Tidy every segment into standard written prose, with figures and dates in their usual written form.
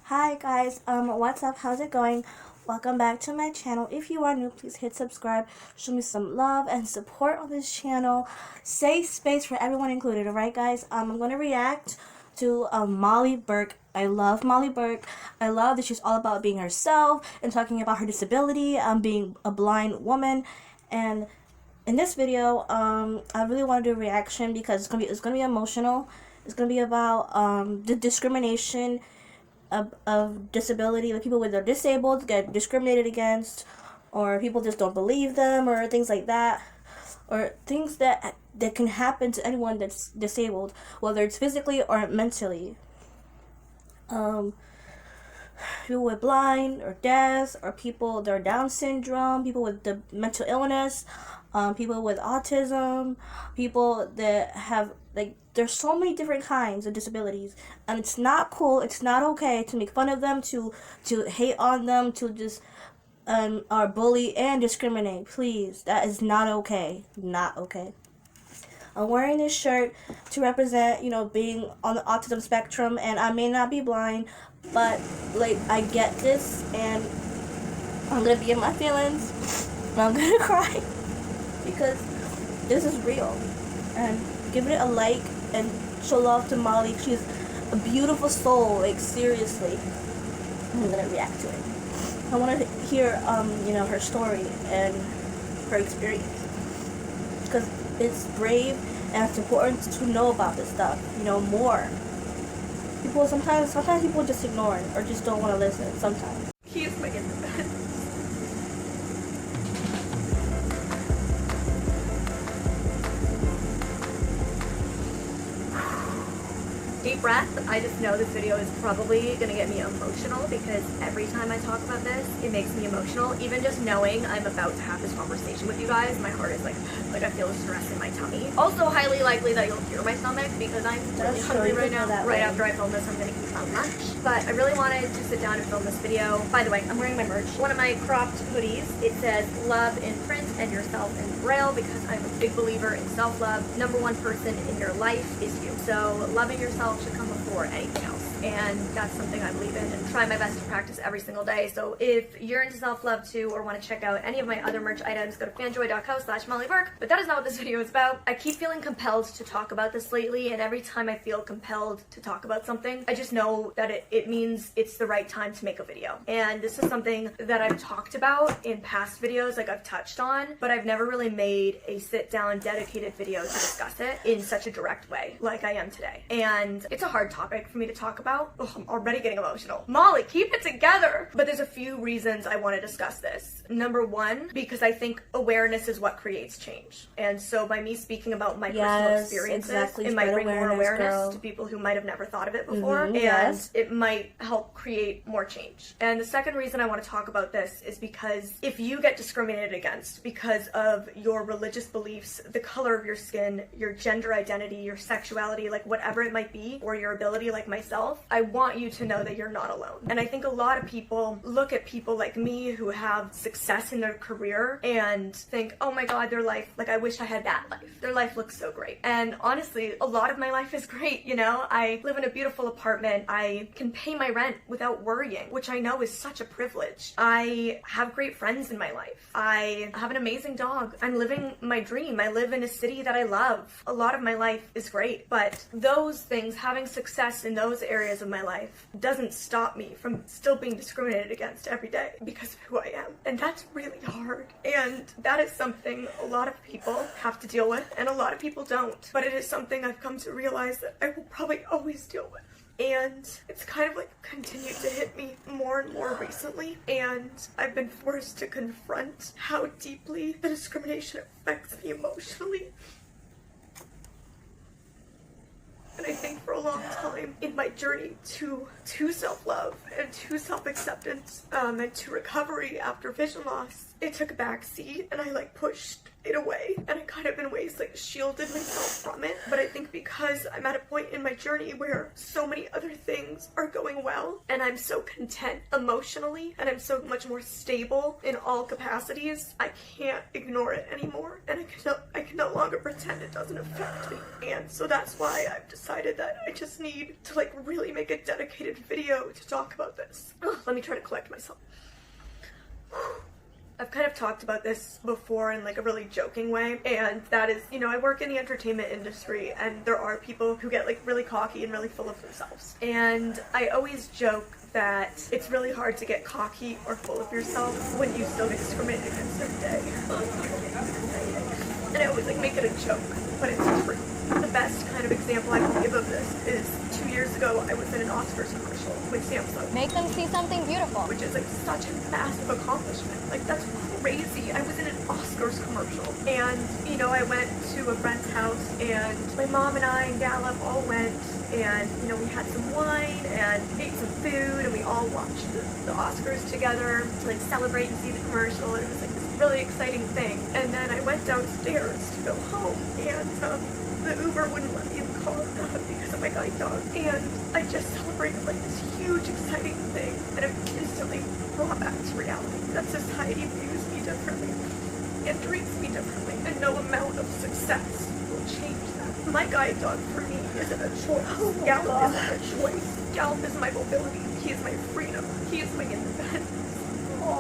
Hi guys, what's up? How's it going? Welcome back to my channel. If you are new, please hit subscribe. Show me some love and support on this channel. Safe space for everyone included, alright guys? I'm gonna react to Molly Burke. I love Molly Burke. I love that she's all about being herself and talking about her disability, being a blind woman. And in this video, I really want to do a reaction because it's gonna be emotional. It's gonna be about the discrimination of disability, like people with are disabled get discriminated against, or people just don't believe them, or things like that, or things that can happen to anyone that's disabled, whether it's physically or mentally. People with blind or deaf, or people that are Down syndrome, people with the mental illness, people with autism, people that have, like, there's so many different kinds of disabilities, and it's not cool, it's not okay to make fun of them, to hate on them, to just or bully and discriminate. Please, that is not okay. Not okay. I'm wearing this shirt to represent, being on the autism spectrum, and I may not be blind, but like I get this, and I'm gonna be in my feelings, and I'm gonna cry because this is real. And give it a like and show love to Molly. She's a beautiful soul, like seriously. I'm gonna react to it. I want to hear her story and her experience, because it's brave and it's important to know about this stuff, more. People sometimes people just ignore it or just don't want to listen sometimes. He is my independence. Deep breath. I just know this video is probably gonna get me emotional because every time I talk about this, it makes me emotional. Even just knowing I'm about to have this conversation with you guys, my heart is like I feel stress in my tummy. Also, highly likely that you'll hear my stomach because I'm really hungry right now. Right after I film this, I'm gonna eat my lunch. But I really wanted to sit down and film this video. By the way, I'm wearing my merch. One of my cropped hoodies. It says "Love in print and yourself in braille" because I'm a big believer in self-love. Number one person in your life is you. So loving yourself should come before anything else, and that's something I believe in and try my best to practice every single day. So if you're into self-love too, or want to check out any of my other merch items, go to fanjoy.co/mollyburke. But that is not what this video is about. I keep feeling compelled to talk about this lately, and every time I feel compelled to talk about something, I just know that it means it's the right time to make a video. And this is something that I've talked about in past videos, like I've touched on, but I've never really made a sit-down dedicated video to discuss it in such a direct way like I am today. And it's a hard topic for me to talk about. Oh, I'm already getting emotional. Molly, keep it together! But there's a few reasons I want to discuss this. Number one, because I think awareness is what creates change. And so by me speaking about my personal experiences, it might bring more awareness to people who might have never thought of it before, and it might help create more change. And the second reason I want to talk about this is because if you get discriminated against because of your religious beliefs, the color of your skin, your gender identity, your sexuality, like whatever it might be, or your ability like myself, I want you to know that you're not alone. And I think a lot of people look at people like me who have success in their career and think, oh my god, their life, like I wish I had that life. Their life looks so great. And honestly, a lot of my life is great, I live in a beautiful apartment. I can pay my rent without worrying, which I know is such a privilege. I have great friends in my life. I have an amazing dog. I'm living my dream. I live in a city that I love. A lot of my life is great, but those things, having success in those areas of my life, doesn't stop me from still being discriminated against every day because of who I am. And that's really hard. And that is something a lot of people have to deal with, and a lot of people don't. But it is something I've come to realize that I will probably always deal with. And it's kind of like continued to hit me more and more recently, and I've been forced to confront how deeply the discrimination affects me emotionally. And I think for a long time in my journey to self-love and to self-acceptance and to recovery after vision loss, it took a back seat, and I pushed it away, and I kind of in ways like shielded myself from it. But I think because I'm at a point in my journey where so many other things are going well, and I'm so content emotionally, and I'm so much more stable in all capacities, I can't ignore it anymore, and I can no longer pretend it doesn't affect me. And so that's why I've decided that I just need to like really make a dedicated video to talk about this. Let me try to collect myself. I've kind of talked about this before in like a really joking way, and that is, you know, I work in the entertainment industry, and there are people who get like really cocky and really full of themselves. And I always joke that it's really hard to get cocky or full of yourself when you still get discriminated against every day. And I always like make it a joke, but it's true. The best kind of example I can give of this is 2 years ago I was in an Oscars commercial with Samsung. Make them see something beautiful. Which is like such a massive accomplishment. Like that's crazy. I was in an Oscars commercial, and you know, I went to a friend's house, and my mom and I and Gallup all went, and you know, we had some wine and ate some food, and we all watched the Oscars together to like celebrate and see the commercial, and it was like this really exciting thing. And then I went downstairs to go home, and the Uber wouldn't let me in the car because of my guide dog. And I just celebrated like this huge exciting thing, and it instantly brought back to reality that society views me differently and treats me differently, and no amount of success will change that. My guide dog for me isn't a choice. Gallup isn't a choice. Gallup is my mobility. He is my freedom. He is my independence.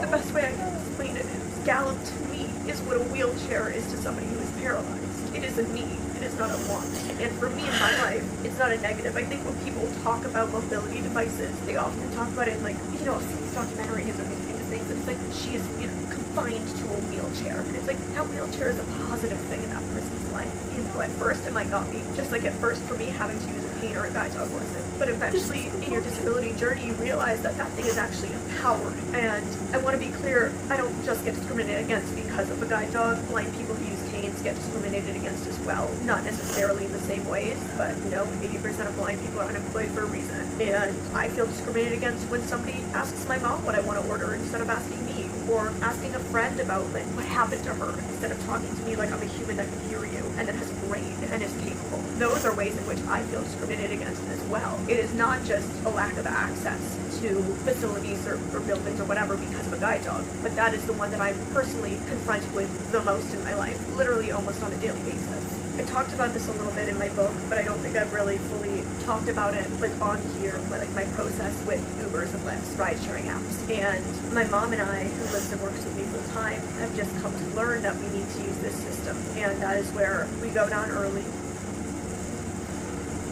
The best way I can explain it is Gallup to me is what a wheelchair is to somebody who is paralyzed. It is a need. It is not a want. And for me in my life, it's not a negative. I think when people talk about mobility devices, they often talk about it in like, you know, these documentaries or these things. It's like she is, you know, confined to a wheelchair. And it's like that wheelchair is a positive thing in that person's life. You know, at first it might not be. Just like at first for me having to use a cane or a guide dog wasn't. But eventually in your disability journey, you realize that that thing is actually empowered. And I want to be clear, I don't just get discriminated against because of a guide dog. Blind people who use canes get discriminated against as well. Not necessarily in the same ways, but you know, 80% of blind people are unemployed for a reason. And I feel discriminated against when somebody asks my mom what I want to order instead of asking me, or asking a friend about like what happened to her instead of talking to me like I'm a human that can hear you and that has a brain and is capable. Those are ways in which I feel discriminated against as well. It is not just a lack of access to facilities or buildings or whatever because of a guide dog, but that is the one that I'm personally confronted with the most in my life, literally almost on a daily basis. I talked about this a little bit in my book, but I don't think I've really fully talked about it like on here, but like my process with Ubers and Lyfts, ride-sharing apps. And my mom and I, who lives and works with me full time, have just come to learn that we need to use this system. And that is where we go down early,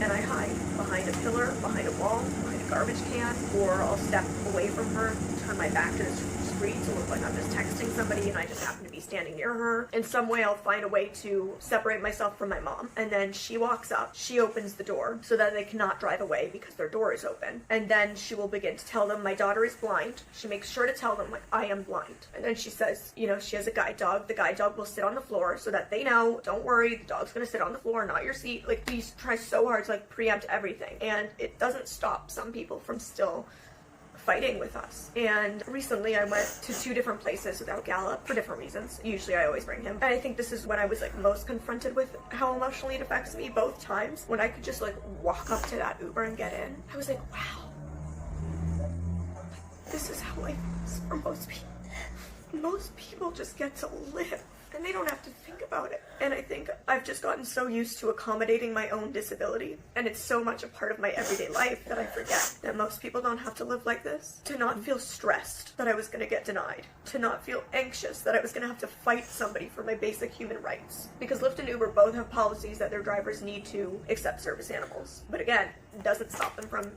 and I hide behind a pillar, behind a wall, behind a garbage can, or I'll step away from her, turn my back to the street to look like I'm just texting somebody and I just happen to be standing near her. In some way I'll find a way to separate myself from my mom, and then she walks up, she opens the door so that they cannot drive away because their door is open, and then she will begin to tell them my daughter is blind. She makes sure to tell them like I am blind, and then she says, you know, she has a guide dog. The guide dog will sit on the floor so that they know, don't worry, the dog's gonna sit on the floor, not your seat. Like, we try so hard to like preempt everything, and it doesn't stop some people from still fighting with us. And recently I went to 2 different places without Gallup for different reasons. Usually I always bring him. And I think this is when I was like most confronted with how emotionally it affects me both times. When I could just like walk up to that Uber and get in, I was like, wow, this is how life is for most people. Most people just get to live, and they don't have to think about it. And I think I've just gotten so used to accommodating my own disability, and it's so much a part of my everyday life that I forget that most people don't have to live like this. To not feel stressed that I was going to get denied. To not feel anxious that I was going to have to fight somebody for my basic human rights. Because Lyft and Uber both have policies that their drivers need to accept service animals. But again, it doesn't stop them from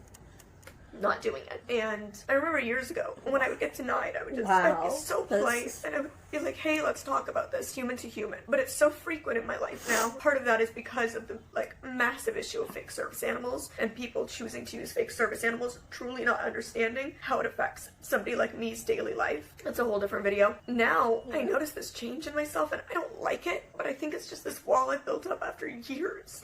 not doing it. And I remember years ago when I would get denied, I would just I'd be so polite, and I would be like, hey, let's talk about this human to human. But it's so frequent in my life now. Part of that is because of the like massive issue of fake service animals and people choosing to use fake service animals, truly not understanding how it affects somebody like me's daily life. That's a whole different video. Now I notice this change in myself, and I don't like it, but I think it's just this wall I built up after years.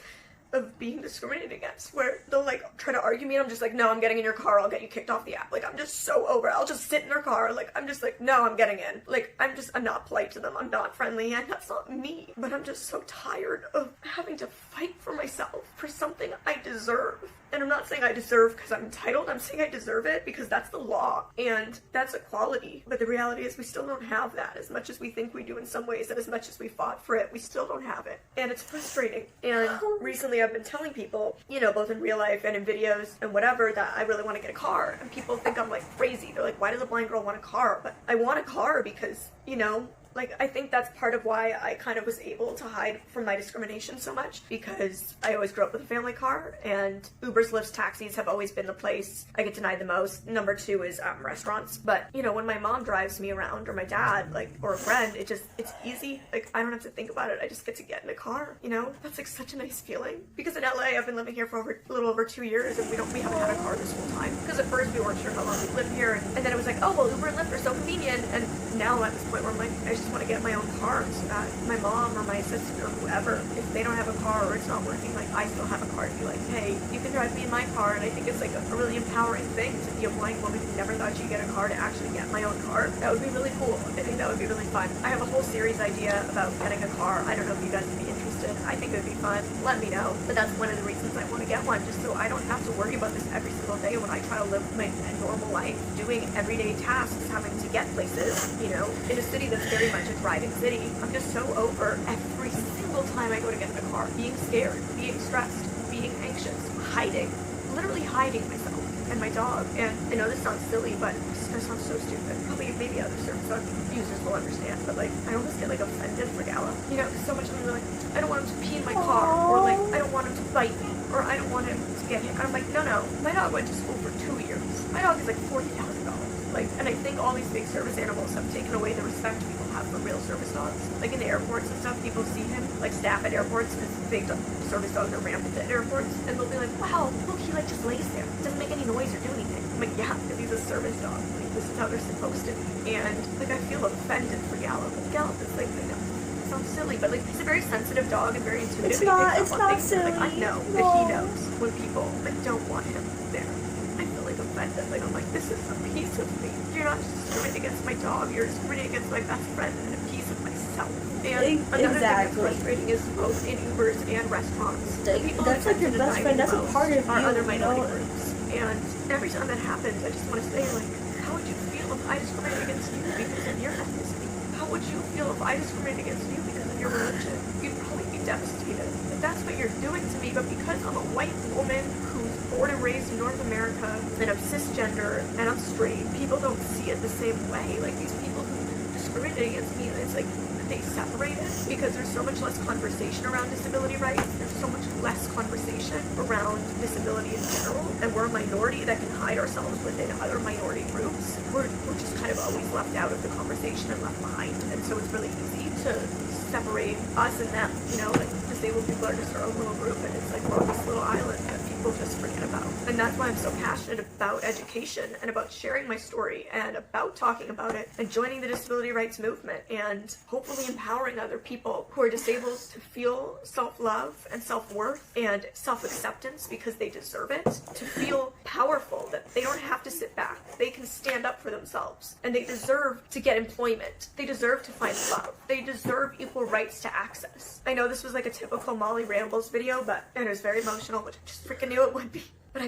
of being discriminated against, where they'll like try to argue me and I'm just like, no, I'm getting in your car, I'll get you kicked off the app. Like, I'm just so over it. I'll just sit in their car. Like, I'm just like, no, I'm getting in. Like, I'm not polite to them. I'm not friendly, and that's not me. But I'm just so tired of having to fight for myself for something I deserve. And I'm not saying I deserve because I'm entitled. I'm saying I deserve it because that's the law and that's equality. But the reality is we still don't have that, as much as we think we do in some ways, and as much as we fought for it, we still don't have it. And it's frustrating. And recently I've been telling people, you know, both in real life and in videos and whatever, that I really want to get a car. And people think I'm like crazy. They're like, why does a blind girl want a car? But I want a car because, you know, like, I think that's part of why I kind of was able to hide from my discrimination so much, because I always grew up with a family car, and Ubers, Lyfts, taxis have always been the place I get denied the most. Number two is restaurants. But, you know, when my mom drives me around, or my dad, like, or a friend, it's easy. Like, I don't have to think about it. I just get to get in a car, you know? That's, like, such a nice feeling. Because in LA, I've been living here for a little over 2 years, and we haven't had a car this whole time. Because at first we weren't sure how long we'd live here, and then it was like, oh, well, Uber and Lyft are so convenient, and now I'm at this point where I'm like, I just want to get my own car so that my mom or my sister or whoever, if they don't have a car or it's not working, like, I still have a car to be like, hey, you can drive me in my car. And I think it's like a really empowering thing to be a blind woman who never thought she'd get a car to actually get my own car. That would be really cool. I think that would be really fun. I have a whole series idea about getting a car. I don't know if you guys would be interested. I think it would be fun. Let me know. But that's one of the reasons I want to get one, just so I don't have to worry about this every single day when I try to live my normal life, doing everyday tasks, having to get places, you know, in a city that's very much a thriving city. I'm just so over every single time I go to get in a car, being scared, being stressed, being anxious, hiding, literally hiding myself and my dog. And I know this sounds silly, but this sounds so stupid. Probably maybe other service dog users will understand, but like, I almost get like offended for Gala. You know, because so much of them are like, I don't want him to pee in my car, or like, I don't want him to bite me, or I don't want him to get hit. And I'm like, no, my dog went to school for 2 years. My dog is like $40,000. Like, and I think all these big service animals have taken away the respect people have for real service dogs. Like in the airports and stuff, people see him, like staff at airports, because big service dogs are rampant at airports, and they'll be like, wow, look, he like just lays there, doesn't make any noise or do anything. I'm like, yeah, because he's a service dog. Like, this is how they're supposed to be. And like, I feel offended for Gallop. Gallop is like, I know, it sounds silly, but like, he's a very sensitive dog and very intuitive. It's not silly. Like, I know that he knows when people like don't want him there. I feel like offended. Like, I'm like, this is a piece of me. You're not just discriminating against my dog, you're discriminating against my best friend and a piece of myself. And another thing that's frustrating is both in Ubers and restaurants, that's like your best friend. That's a part of you. Are other minority groups. And every time that happens, I just want to say, like, how would you feel if I discriminated against you because of your ethnicity? How would you feel if I discriminated against you because of your religion? You'd probably be devastated. If that's what you're doing to me, but because I'm a white woman who's born and raised in North America, and I'm cisgender, and I'm straight, people don't see it the same way. Like, these people who discriminate against me, it's like, they separate it because there's so much less conversation around disability rights. There's so much less conversation around disability in general, and we're a minority that can hide ourselves within other minority groups. We're just kind of always left out of the conversation and left behind, and so it's really easy to separate us and them. You know, like, disabled people are just our own little group, and it's like we're on this little island that people just forget about. And that's why I'm so passionate about education and about sharing my story and about talking about it and joining the disability rights movement and hopefully empowering other people who are disabled to feel self-love and self-worth and self-acceptance because they deserve it, to feel powerful, that they don't have to sit back, they can stand up for themselves, and they deserve to get employment, they deserve to find love, they deserve equal rights to access. I know this was like a typical Molly Rambles video, and it was very emotional, which I just freaking knew it would be. But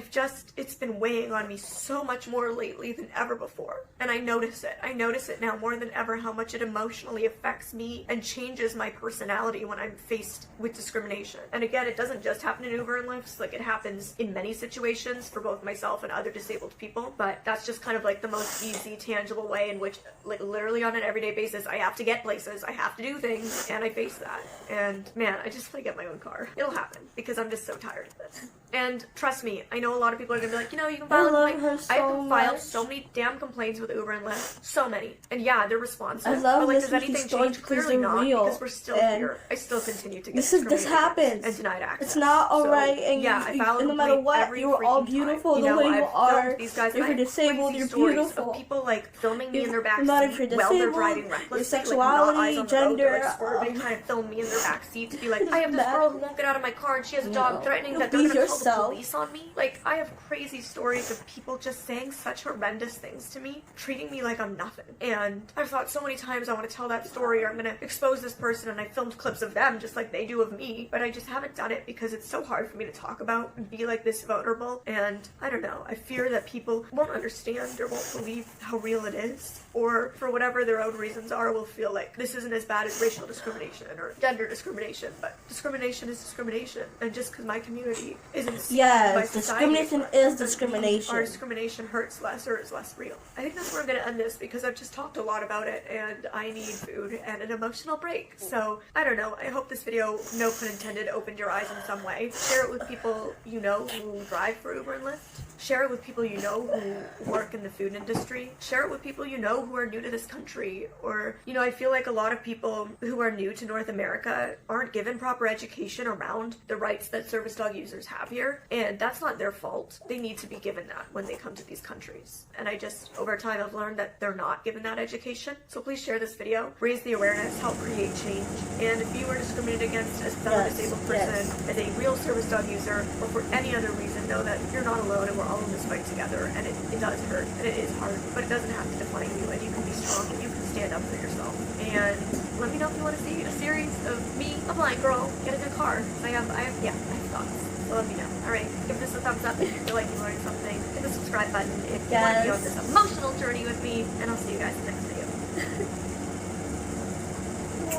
it's been weighing on me so much more lately than ever before. And I notice it. I notice it now more than ever, how much it emotionally affects me and changes my personality when I'm faced with discrimination. And again, it doesn't just happen in Uber and Lyfts. Like, it happens in many situations for both myself and other disabled people. But that's just kind of like the most easy, tangible way in which, like, literally on an everyday basis, I have to get places, I have to do things, and I face that. And man, I just want to get my own car. It'll happen because I'm just so tired of this. And trust me, I know a lot of people are gonna be like, you know, you can I file a love complaint. her so I've filed much. so many damn complaints with Uber and Lyft. So many. And yeah, they're responsive. I love but like, does listening to anything stories change? because Clearly they're not, real. because we're still And here. I still continue to get this discriminated happens. and denied access. It's not alright, So, and yeah, I filed a and no matter complaint what, every you're all freaking beautiful time. the way you I've are. filmed these guys, If and I you're have disabled, crazy you're stories beautiful. of people like filming me in their back No matter if seat you're while they're disabled, driving your recklessly, sexuality, like not eyes on the road, they're, gender, like swerving, trying to film me in their back seat to be like, I have this girl who won't get out of my car and she has a dog, threatening that they're Be gonna yourself. call the police on me. Like, I have crazy stories of people just saying such horrendous things to me, treating me like I'm nothing. And I've thought so many times I want to tell that story or I'm gonna expose this person, and I filmed clips of them just like they do of me, but I just haven't done it because it's so hard for me to talk about and be like this vulnerable. And I don't know, I fear that people won't understand or won't believe how real it is, or for whatever their own reasons are, will feel like this isn't as bad as racial discrimination or gender discrimination. But discrimination is discrimination, and just because my community isn't seen by society, discrimination is discrimination. our discrimination hurts less or is less real. I think that's where I'm going to end this because I've just talked a lot about it and I need food and an emotional break. So I don't know, I hope this video, no pun intended, opened your eyes in some way. Share it with people you know who drive for Uber and Lyft. Share it with people you know who work in the food industry. Share it with people you know who are new to this country. Or, you know, I feel like a lot of people who are new to North America aren't given proper education around the rights that service dog users have here. And that's not their fault. They need to be given that when they come to these countries. And I just, over time, I've learned that they're not given that education. So please share this video, raise the awareness, help create change. And if you are discriminated against as a fellow disabled person, as a real service dog user, or for any other reason, know that you're not alone and we're all in this fight together. And it does hurt and it is hard, but it doesn't have to define you, and you can be strong and you can stand up for yourself. And let me know if you want to see a series of me, a blind girl, get a good car. I have thoughts. So let me know. Alright, give this a thumbs up if you feel like you learned something. Hit the subscribe button if you want to be on this emotional journey with me. And I'll see you guys in the next video.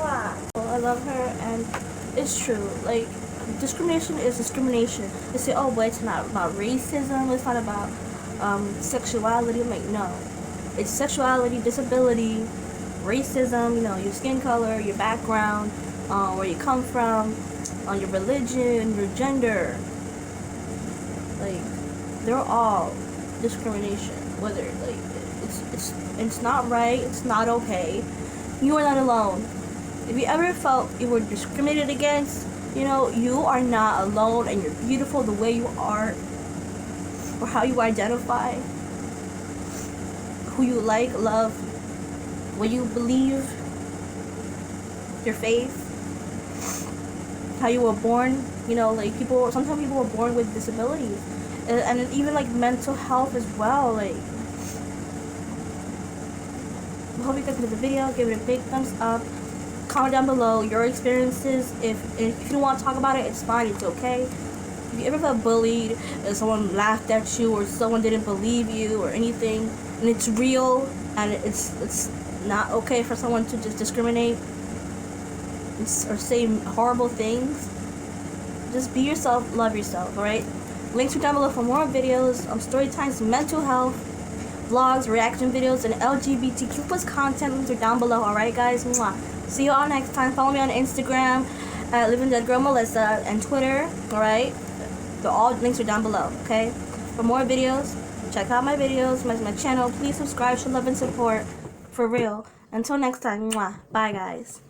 Wow. I love her, and it's true. Like, discrimination is discrimination. They say, oh, but it's not about racism. It's not about sexuality. I'm like, no. It's sexuality, disability, racism, you know, your skin color, your background, where you come from, your religion, your gender. Like, they're all discrimination. Whether, like, it's not right, it's not okay. You are not alone. If you ever felt you were discriminated against, you know, you are not alone, and you're beautiful the way you are, or how you identify, who you like, love, what you believe, your faith, how you were born. You know, like, sometimes people were born with disabilities, and even like mental health as well. Like, I hope you guys enjoyed the video. Give it a big thumbs up. Comment down below your experiences. If you don't want to talk about it, it's fine. It's okay. If you ever felt bullied, and someone laughed at you, or someone didn't believe you, or anything, and it's real, and it's not okay for someone to just discriminate or say horrible things, just be yourself, love yourself. All right. Links are down below for more videos on story times, mental health, vlogs, reaction videos, and LGBTQ plus content. Links are down below. All right, guys. Mwah. See you all next time. Follow me on Instagram at Living Dead Girl Melissa and Twitter. All right. All links are down below. Okay. For more videos, check out my videos, my channel. Please subscribe, show love and support. For real. Until next time. Mwah. Bye, guys.